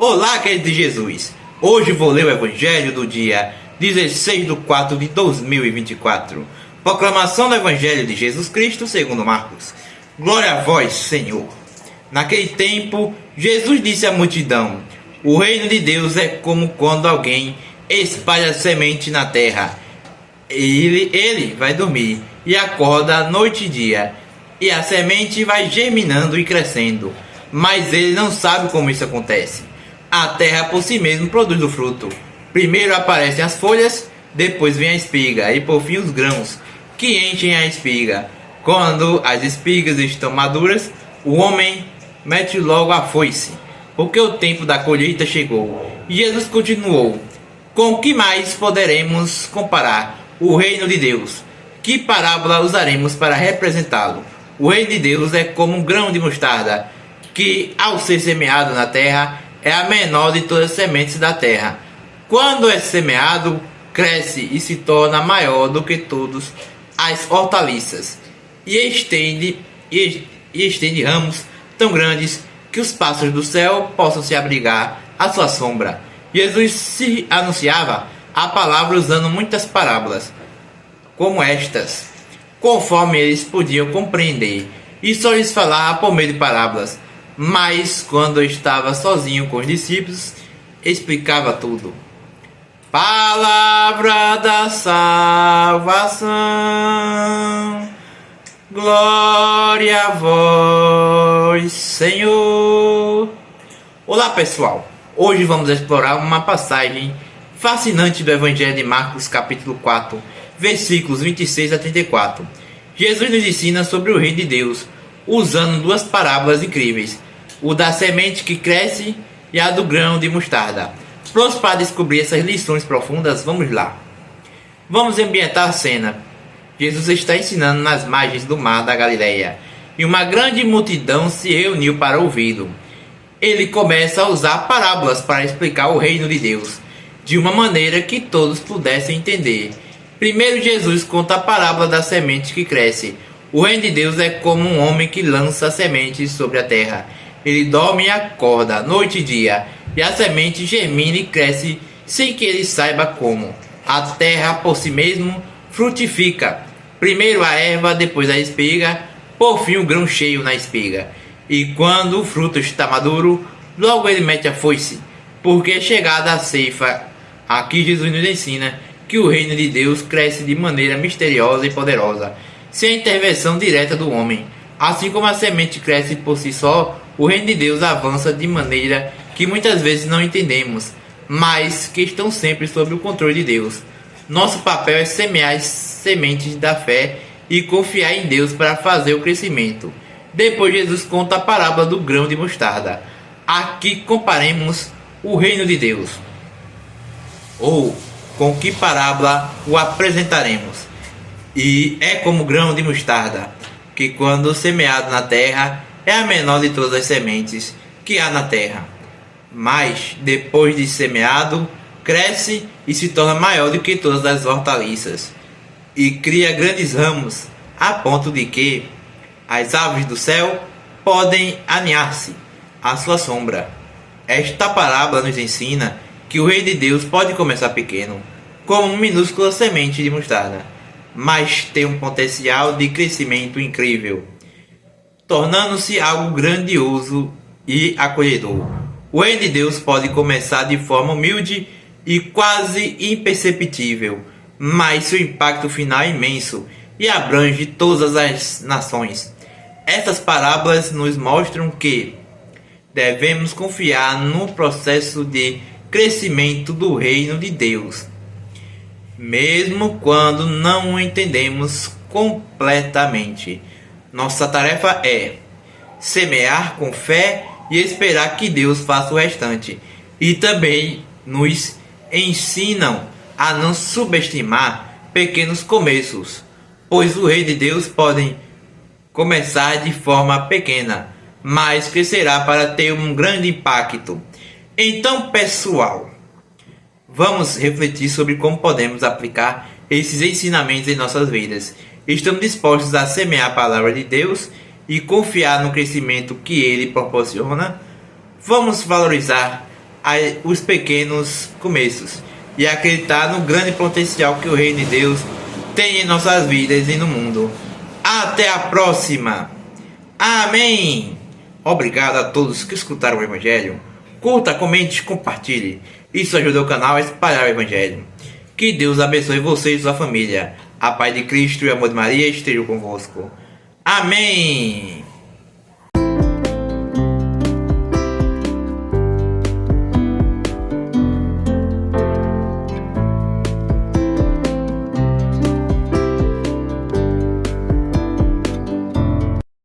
Olá, querido de Jesus! Hoje vou ler o Evangelho do dia 16/4/2024. Proclamação do Evangelho de Jesus Cristo segundo Marcos. Glória a vós, Senhor! Naquele tempo, Jesus disse à multidão: o reino de Deus é como quando alguém espalha semente na terra. Ele vai dormir e acorda noite e dia, e a semente vai germinando e crescendo, mas ele não sabe como isso acontece. A terra por si mesma produz o fruto. Primeiro aparecem as folhas, depois vem a espiga e por fim os grãos, que enchem a espiga. Quando as espigas estão maduras, o homem mete logo a foice, porque o tempo da colheita chegou. E Jesus continuou: com que mais poderemos comparar o reino de Deus? Que parábola usaremos para representá-lo? O reino de Deus é como um grão de mostarda, que ao ser semeado na terra é a menor de todas as sementes da terra. Quando é semeado, cresce e se torna maior do que todas as hortaliças, e estende ramos tão grandes que os pássaros do céu possam se abrigar à sua sombra. Jesus se anunciava a palavra usando muitas parábolas como estas, conforme eles podiam compreender, e só lhes falava por meio de parábolas. Mas quando estava sozinho com os discípulos, explicava tudo. Palavra da salvação. Glória a vós, Senhor. Olá, pessoal. Hoje vamos explorar uma passagem fascinante do Evangelho de Marcos, capítulo 4, versículos 26 a 34. Jesus nos ensina sobre o reino de Deus, usando duas parábolas incríveis: o da semente que cresce e a do grão de mostarda. Prontos para descobrir essas lições profundas? Vamos lá. Vamos ambientar a cena. Jesus está ensinando nas margens do mar da Galileia, e uma grande multidão se reuniu para ouvi-lo. Ele começa a usar parábolas para explicar o reino de Deus, de uma maneira que todos pudessem entender. Primeiro, Jesus conta a parábola da semente que cresce. O reino de Deus é como um homem que lança sementes sobre a terra. Ele dorme e acorda noite e dia, e a semente germina e cresce sem que ele saiba como. A terra por si mesmo frutifica. Primeiro a erva, depois a espiga, por fim o grão cheio na espiga. E quando o fruto está maduro, logo ele mete a foice, porque é chegada a ceifa. Aqui Jesus nos ensina que o reino de Deus cresce de maneira misteriosa e poderosa, sem a intervenção direta do homem. Assim como a semente cresce por si só, o reino de Deus avança de maneira que muitas vezes não entendemos, mas que estão sempre sob o controle de Deus. Nosso papel é semear as sementes da fé e confiar em Deus para fazer o crescimento. Depois Jesus conta a parábola do grão de mostarda. Aqui comparemos o reino de Deus. Ou com que parábola o apresentaremos? E é como o grão de mostarda, que quando semeado na terra é a menor de todas as sementes que há na terra. Mas depois de semeado, cresce e se torna maior do que todas as hortaliças, e cria grandes ramos, a ponto de que as aves do céu podem aninhar-se à sua sombra. Esta parábola nos ensina que o reino de Deus pode começar pequeno, como uma minúscula semente de mostarda, mas tem um potencial de crescimento incrível, tornando-se algo grandioso e acolhedor. O reino de Deus pode começar de forma humilde e quase imperceptível, mas seu impacto final é imenso e abrange todas as nações. Estas parábolas nos mostram que devemos confiar no processo de crescimento do reino de Deus, mesmo quando não o entendemos completamente. Nossa tarefa é semear com fé e esperar que Deus faça o restante. E também nos ensinam a não subestimar pequenos começos, pois o reino de Deus pode começar de forma pequena, mas crescerá para ter um grande impacto. Então, pessoal, vamos refletir sobre como podemos aplicar esses ensinamentos em nossas vidas. Estamos dispostos a semear a palavra de Deus e confiar no crescimento que Ele proporciona? Vamos valorizar os pequenos começos e acreditar no grande potencial que o reino de Deus tem em nossas vidas e no mundo. Até a próxima. Amém. Obrigado a todos que escutaram o Evangelho. Curta, comente, compartilhe. Isso ajuda o canal a espalhar o Evangelho. Que Deus abençoe você e sua família. A paz de Cristo e o amor de Maria estejam convosco. Amém.